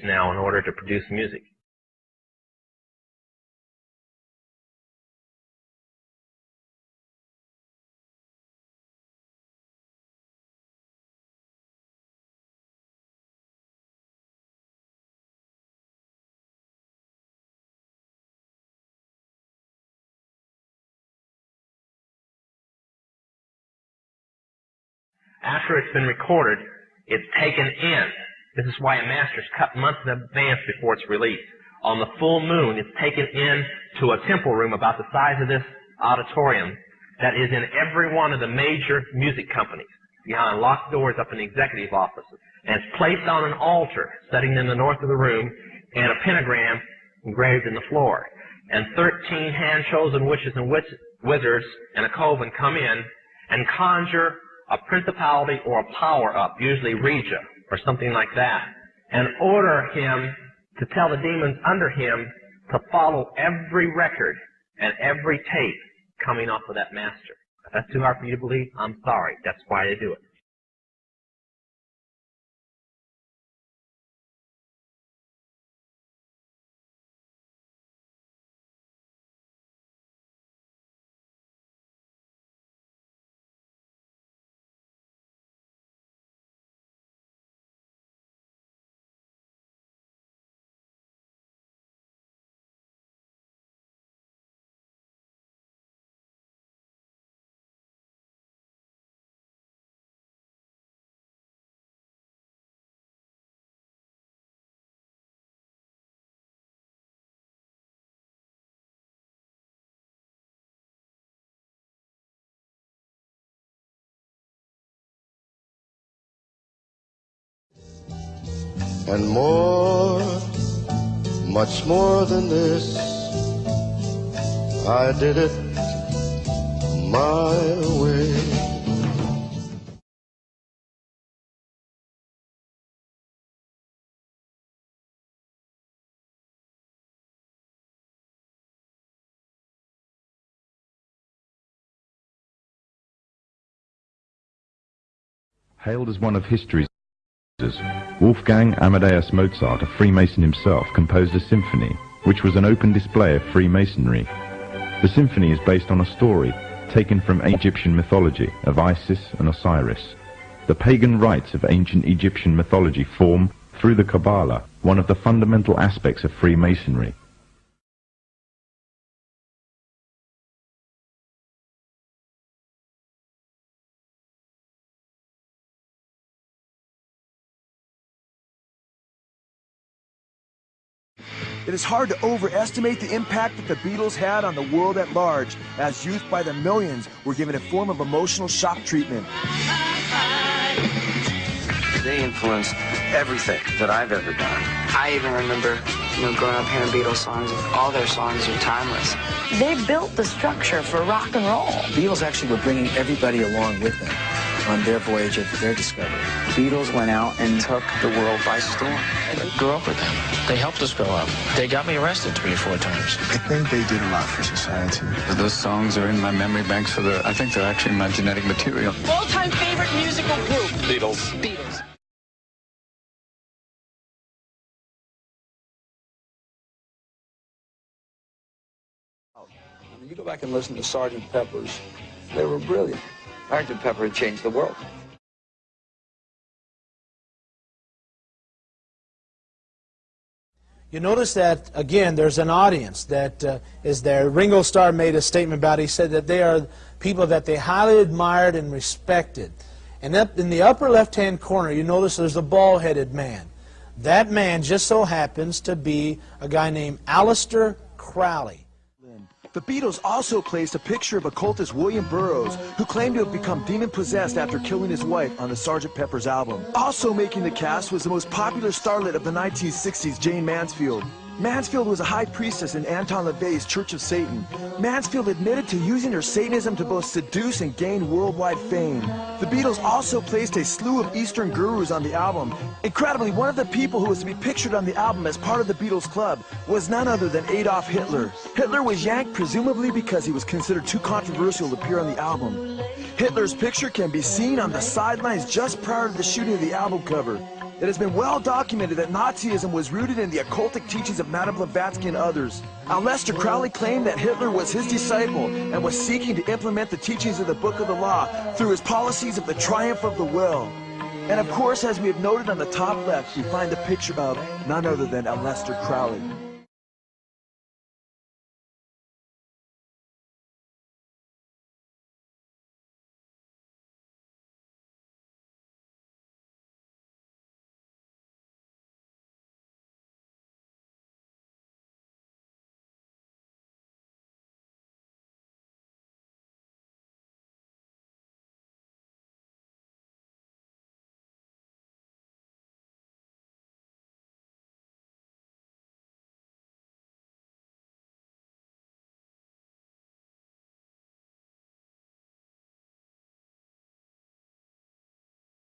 now in order to produce music. After it's been recorded, it's taken in. This is why a master's cut months in advance before it's released. On the full moon, it's taken in to a temple room about the size of this auditorium that is in every one of the major music companies, behind locked doors up in the executive offices. And it's placed on an altar, setting in the north of the room, and a pentagram engraved in the floor. And 13 hand-chosen witches and wizards and a coven come in and conjure a principality or a power up, usually Regia or something like that, and order him to tell the demons under him to follow every record and every tape coming off of that master. If that's too hard for you to believe, I'm sorry. That's why they do it. And more, much more than this, I did it my way. Hailed as one of history's Wolfgang Amadeus Mozart, a Freemason himself, composed a symphony, which was an open display of Freemasonry. The symphony is based on a story taken from Egyptian mythology of Isis and Osiris. The pagan rites of ancient Egyptian mythology form, through the Kabbalah, one of the fundamental aspects of Freemasonry. It is hard to overestimate the impact that the Beatles had on the world at large, as youth by the millions were given a form of emotional shock treatment. They influenced everything that I've ever done. I even remember, growing up hearing Beatles songs, and all their songs are timeless. They built the structure for rock and roll. The Beatles actually were bringing everybody along with them on their voyage of their discovery. Beatles went out and took the world by storm. I grew up with them. They helped us grow up. They got me arrested 3 or 4 times. I think they did a lot for society. Those songs are in my memory banks I think they're actually my genetic material. All-time favorite musical group. Beatles. Beatles. When you go back and listen to Sgt. Pepper's, they were brilliant. Sgt. Pepper changed the world. You notice that, again, there's an audience that is there. Ringo Starr made a statement about it. He said that they are people that they highly admired and respected. And up in the upper left-hand corner, you notice there's a bald-headed man. That man just so happens to be a guy named Aleister Crowley. The Beatles also placed a picture of occultist William Burroughs, who claimed to have become demon-possessed after killing his wife on the Sgt. Pepper's album. Also making the cast was the most popular starlet of the 1960s, Jane Mansfield. Mansfield was a high priestess in Anton LaVey's Church of Satan. Mansfield admitted to using her Satanism to both seduce and gain worldwide fame. The Beatles also placed a slew of Eastern gurus on the album. Incredibly, one of the people who was to be pictured on the album as part of the Beatles Club was none other than Adolf Hitler. Hitler was yanked presumably because he was considered too controversial to appear on the album. Hitler's picture can be seen on the sidelines just prior to the shooting of the album cover. It has been well documented that Nazism was rooted in the occultic teachings of Madame Blavatsky and others. Aleister Crowley claimed that Hitler was his disciple and was seeking to implement the teachings of the Book of the Law through his policies of the triumph of the will. And of course, as we have noted on the top left, we find a picture of none other than Aleister Crowley.